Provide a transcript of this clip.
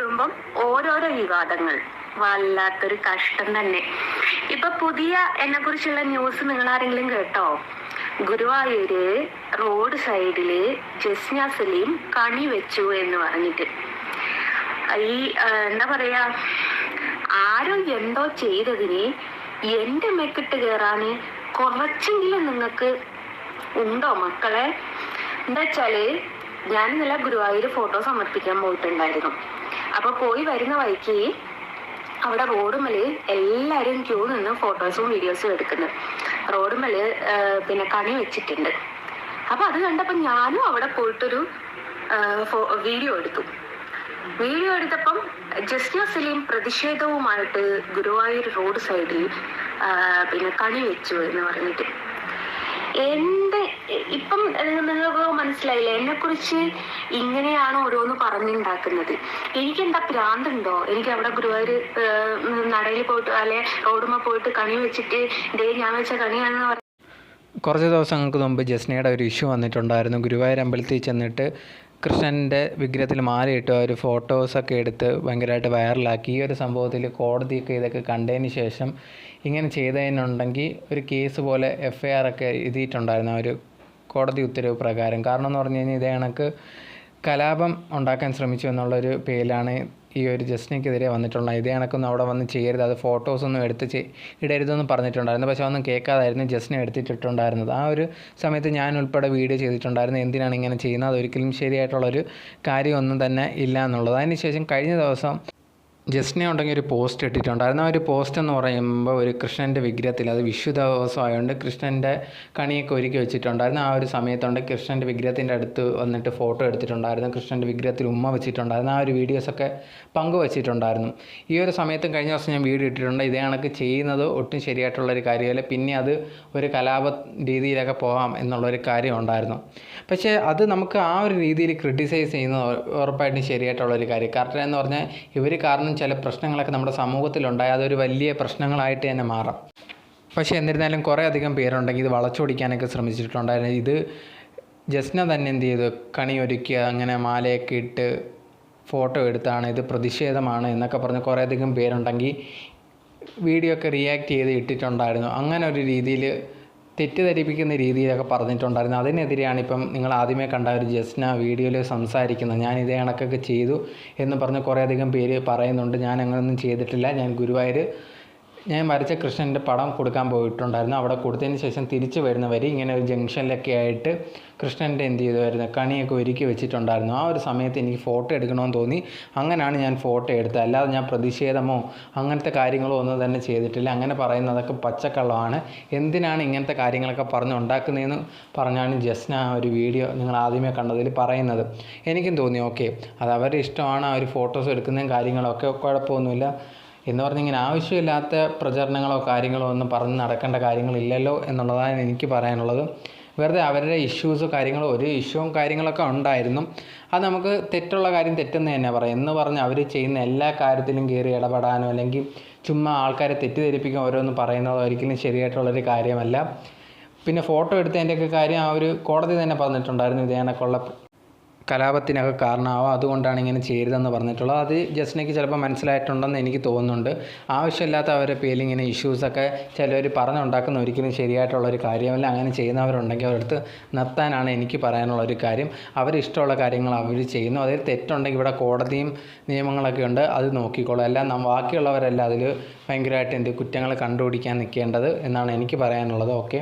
കൂടുമ്പം ഓരോരോ വിവാദങ്ങൾ. വല്ലാത്തൊരു കഷ്ടം തന്നെ. ഇപ്പൊ പുതിയ എന്നെ കുറിച്ചുള്ള ന്യൂസ് നിങ്ങൾ ആരെങ്കിലും കേട്ടോ? ഗുരുവായൂര് റോഡ് സൈഡില് ജസ്ന സലീം കണി വെച്ചു എന്ന് പറഞ്ഞിട്ട്. ഈ എന്താ പറയാ, ആരോ എന്തോ ചെയ്തതിന് എന്റെ മെക്കിട്ട് കയറാന് കുറച്ചെങ്കിലും നിങ്ങൾക്ക് ഉണ്ടോ മക്കളെ? എന്താ വെച്ചാല്, ഞാൻ ഇന്നലെ ഗുരുവായൂർ ഫോട്ടോ സമർപ്പിക്കാൻ പോയിട്ടുണ്ടായിരുന്നു. അപ്പൊ പോയി വരുന്ന വഴിക്ക് അവിടെ റോഡുമേല് എല്ലാരും ക്യൂ നിന്ന് ഫോട്ടോസും വീഡിയോസും എടുക്കുന്നു. റോഡുമേല് പിന്നെ കണി വെച്ചിട്ടുണ്ട്. അപ്പൊ അത് കണ്ടപ്പോ ഞാനും അവിടെ പോയിട്ടൊരു വീഡിയോ എടുത്തു. വീഡിയോ എടുത്തപ്പം ജസ്ന സലീം പ്രതിഷേധവുമായിട്ട് ഗുരുവായൂർ റോഡ് സൈഡിൽ പിന്നെ കണി വെച്ചു എന്ന് പറഞ്ഞിട്ട്. എന്റെ ഇപ്പം നിങ്ങൾക്ക് മനസ്സിലായില്ലേ എന്നെ കുറിച്ച് ഇങ്ങനെയാണ് ഓരോന്ന് പറഞ്ഞുണ്ടാക്കുന്നത്. എനിക്ക് എന്താ ഭ്രാന്തുണ്ടോ? എനിക്ക് അവിടെ ഗുരുവായൂർ നടയിൽ പോയിട്ട് അല്ലെ റോഡുമ്മ പോയിട്ട് കണി വെച്ചിട്ട് ഡേ ഞാൻ വെച്ച കണിയാണെന്ന് പറഞ്ഞു. കുറച്ച് ദിവസങ്ങൾക്ക് മുമ്പ് ജസ്നയുടെ ഒരു ഇഷ്യൂ വന്നിട്ടുണ്ടായിരുന്നു. ഗുരുവായൂർ അമ്പലത്തിൽ ചെന്നിട്ട് കൃഷ്ണൻ്റെ വിഗ്രഹത്തിൽ മാലയിട്ട് ഒരു ഫോട്ടോസൊക്കെ എടുത്ത് ഭയങ്കരമായിട്ട് വൈറലാക്കി. ഈ ഒരു സംഭവത്തിൽ കോടതിയൊക്കെ ഇതൊക്കെ കണ്ടതിന് ശേഷം ഇങ്ങനെ ചെയ്തതിനുണ്ടെങ്കിൽ ഒരു കേസ് പോലെ FIR ഒക്കെ എഴുതിയിട്ടുണ്ടായിരുന്നു ഒരു കോടതി ഉത്തരവ് പ്രകാരം. കാരണം എന്ന് പറഞ്ഞു കഴിഞ്ഞാൽ ഇതേ കണക്ക് കലാപം ഉണ്ടാക്കാൻ ശ്രമിച്ചു എന്നുള്ളൊരു പേരിലാണ് ഈ ഒരു ജസ്നയ്ക്കെതിരെ വന്നിട്ടുള്ളത്. ഇതേ കണക്കൊന്നും അവിടെ വന്ന് ചെയ്യരുത്, അത് ഫോട്ടോസൊന്നും എടുത്ത് ഇടരുതെന്ന് പറഞ്ഞിട്ടുണ്ടായിരുന്നു. പക്ഷേ അതൊന്നും കേൾക്കാതായിരുന്നു ജസ്ന എടുത്തിട്ടുണ്ടായിരുന്നത്. ആ ഒരു സമയത്ത് ഞാൻ ഉൾപ്പെടെ വീഡിയോ ചെയ്തിട്ടുണ്ടായിരുന്നു എന്തിനാണ് ഇങ്ങനെ ചെയ്യുന്നത്, അതൊരിക്കലും ശരിയായിട്ടുള്ളൊരു കാര്യമൊന്നും തന്നെ ഇല്ല എന്നുള്ളത്. അതിനുശേഷം കഴിഞ്ഞ ദിവസം ജസ്ന ഉണ്ടെങ്കിൽ ഒരു പോസ്റ്റ് ഇട്ടിട്ടുണ്ടായിരുന്നു. ആ ഒരു പോസ്റ്റ് എന്ന് പറയുമ്പോൾ ഒരു കൃഷ്ണൻ്റെ വിഗ്രഹത്തിൽ, അത് വിശുദ്ധ ദിവസമായതുകൊണ്ട് കൃഷ്ണൻ്റെ കണിയൊക്കെ ഒരുക്കി വെച്ചിട്ടുണ്ടായിരുന്നു. ആ ഒരു സമയത്തുണ്ട് കൃഷ്ണൻ്റെ വിഗ്രഹത്തിൻ്റെ അടുത്ത് വന്നിട്ട് ഫോട്ടോ എടുത്തിട്ടുണ്ടായിരുന്നു. കൃഷ്ണൻ്റെ വിഗ്രഹത്തിൽ ഉമ്മ വെച്ചിട്ടുണ്ടായിരുന്നു. ആ ഒരു വീഡിയോസൊക്കെ പങ്കുവച്ചിട്ടുണ്ടായിരുന്നു. ഈ ഒരു സമയത്തും കഴിഞ്ഞ ദിവസം ഞാൻ വീഡിയോ ഇട്ടിട്ടുണ്ട്. ഇതേ കണക്ക് ചെയ്യുന്നത് ഒട്ടും ശരിയായിട്ടുള്ളൊരു കാര്യമല്ല. പിന്നെ അത് ഒരു കലാപ രീതിയിലൊക്കെ പോകാം എന്നുള്ളൊരു കാര്യം ഉണ്ടായിരുന്നു. പക്ഷേ അത് നമുക്ക് ആ ഒരു രീതിയിൽ ക്രിട്ടിസൈസ് ചെയ്യുന്നത് ഉറപ്പായിട്ടും ശരിയായിട്ടുള്ളൊരു കാര്യം. കാരണം എന്ന് പറഞ്ഞാൽ ഇവർ കാരണം ചില പ്രശ്നങ്ങളൊക്കെ നമ്മുടെ സമൂഹത്തിലുണ്ടായി അതൊരു വലിയ പ്രശ്നങ്ങളായിട്ട് തന്നെ മാറാം. പക്ഷേ എന്നിരുന്നാലും കുറേ അധികം പേരുണ്ടെങ്കിൽ ഇത് വളച്ചൊടിക്കാനൊക്കെ ശ്രമിച്ചിട്ടുണ്ടായിരുന്നു. ഇത് ജസ്ന തന്നെ എന്ത് ചെയ്തു, കണി ഒരുക്കുക, അങ്ങനെ മാലയൊക്കെ ഇട്ട് ഫോട്ടോ എടുത്താണ്, ഇത് പ്രതിഷേധമാണ് എന്നൊക്കെ പറഞ്ഞ് കുറേ അധികം പേരുണ്ടെങ്കിൽ വീഡിയോ ഒക്കെ റിയാക്ട് ചെയ്ത് ഇട്ടിട്ടുണ്ടായിരുന്നു. അങ്ങനെ ഒരു രീതിയിൽ തെറ്റിദ്ധരിപ്പിക്കുന്ന രീതിയിലൊക്കെ പറഞ്ഞിട്ടുണ്ടായിരുന്നു. അതിനെതിരെയാണ് ഇപ്പം നിങ്ങൾ ആദ്യമേ കണ്ട ഒരു ജസ്ന വീഡിയോയിൽ സംസാരിക്കുന്നത്. ഞാൻ ഇതേ കണക്കൊക്കെ ചെയ്തു എന്ന് പറഞ്ഞ് കുറേയധികം പേര് പറയുന്നുണ്ട്. ഞാൻ അങ്ങനെയൊന്നും ചെയ്തിട്ടില്ല. ഞാൻ ഗുരുവായൂർ ഞാൻ വരച്ച കൃഷ്ണൻ്റെ പടം കൊടുക്കാൻ പോയിട്ടുണ്ടായിരുന്നു. അവിടെ കൊടുത്തതിന് ശേഷം തിരിച്ച് വരുന്ന വരി ഇങ്ങനെ ഒരു ജംഗ്ഷനിലൊക്കെ ആയിട്ട് കൃഷ്ണൻ്റെ എന്ത് ചെയ്തുമായിരുന്നു, കണിയൊക്കെ ഒരുക്കി വെച്ചിട്ടുണ്ടായിരുന്നു. ആ ഒരു സമയത്ത് എനിക്ക് ഫോട്ടോ എടുക്കണമെന്ന് തോന്നി, അങ്ങനെയാണ് ഞാൻ ഫോട്ടോ എടുത്തത്. അല്ലാതെ ഞാൻ പ്രതിഷേധമോ അങ്ങനത്തെ കാര്യങ്ങളോ ഒന്നും തന്നെ ചെയ്തിട്ടില്ല. അങ്ങനെ പറയുന്നതൊക്കെ പച്ചക്കള്ളമാണ്. എന്തിനാണ് ഇങ്ങനത്തെ കാര്യങ്ങളൊക്കെ പറഞ്ഞുണ്ടാക്കുന്നതെന്ന് പറഞ്ഞാണ് ജസ്ന ഒരു വീഡിയോ നിങ്ങൾ ആദ്യമേ കണ്ടതിൽ പറയുന്നത്. എനിക്കും തോന്നി ഓക്കെ, അത് അവരുടെ ഇഷ്ടമാണ്. ആ ഒരു ഫോട്ടോസ് എടുക്കുന്നതും കാര്യങ്ങളൊക്കെ കുഴപ്പമൊന്നുമില്ല എന്ന് പറഞ്ഞിങ്ങനെ ആവശ്യമില്ലാത്ത പ്രചരണങ്ങളോ കാര്യങ്ങളോ ഒന്നും പറഞ്ഞ് നടക്കേണ്ട കാര്യങ്ങളില്ലല്ലോ എന്നുള്ളതാണ് എനിക്ക് പറയാനുള്ളത്. വെറുതെ അവരുടെ ഇഷ്യൂസ് കാര്യങ്ങളോ ഒരു ഇഷ്യൂവും കാര്യങ്ങളൊക്കെ ഉണ്ടായിരുന്നു. അത് നമുക്ക് തെറ്റുള്ള കാര്യം തെറ്റെന്ന് തന്നെ പറയാം. എന്ന് പറഞ്ഞ് അവർ ചെയ്യുന്ന എല്ലാ കാര്യത്തിലും കയറി ഇടപെടാനോ അല്ലെങ്കിൽ ചുമ്മാ ആൾക്കാരെ തെറ്റിദ്ധരിപ്പിക്കാൻ ഓരോന്ന് പറയുന്നതോ ഒരിക്കലും ശരിയായിട്ടുള്ളൊരു കാര്യമല്ല. പിന്നെ ഫോട്ടോ എടുത്തതിൻ്റെയൊക്കെ കാര്യം ആ ഒരു കോടതി തന്നെ പറഞ്ഞിട്ടുണ്ടായിരുന്നു ഇതേ കണക്കുള്ള കലാപത്തിനൊക്കെ കാരണമാവും, അതുകൊണ്ടാണ് ഇങ്ങനെ ചെയ്തതെന്ന് പറഞ്ഞിട്ടുള്ളത്. അത് ജസ്നയ്ക്ക് ചിലപ്പോൾ മനസ്സിലായിട്ടുണ്ടെന്ന് എനിക്ക് തോന്നുന്നുണ്ട്. ആവശ്യമില്ലാത്ത അവരുടെ പേരിൽ ഇങ്ങനെ ഇഷ്യൂസൊക്കെ ചിലർ പറഞ്ഞുണ്ടാക്കുന്ന ഒരിക്കലും ശരിയായിട്ടുള്ളൊരു കാര്യമല്ല. അങ്ങനെ ചെയ്യുന്നവരുണ്ടെങ്കിൽ അവരടുത്ത് നിർത്താനാണ് എനിക്ക് പറയാനുള്ളൊരു കാര്യം. അവരിഷ്ടമുള്ള കാര്യങ്ങൾ അവർ ചെയ്യുന്നു. അതിൽ തെറ്റുണ്ടെങ്കിൽ ഇവിടെ കോടതിയും നിയമങ്ങളൊക്കെ ഉണ്ട്, അത് നോക്കിക്കോളും. എല്ലാം ബാക്കിയുള്ളവരല്ല അതിൽ ഭയങ്കരമായിട്ട് കുറ്റങ്ങൾ കണ്ടുപിടിക്കാൻ നിൽക്കേണ്ടത് എന്നാണ് എനിക്ക് പറയാനുള്ളത്. ഓക്കെ.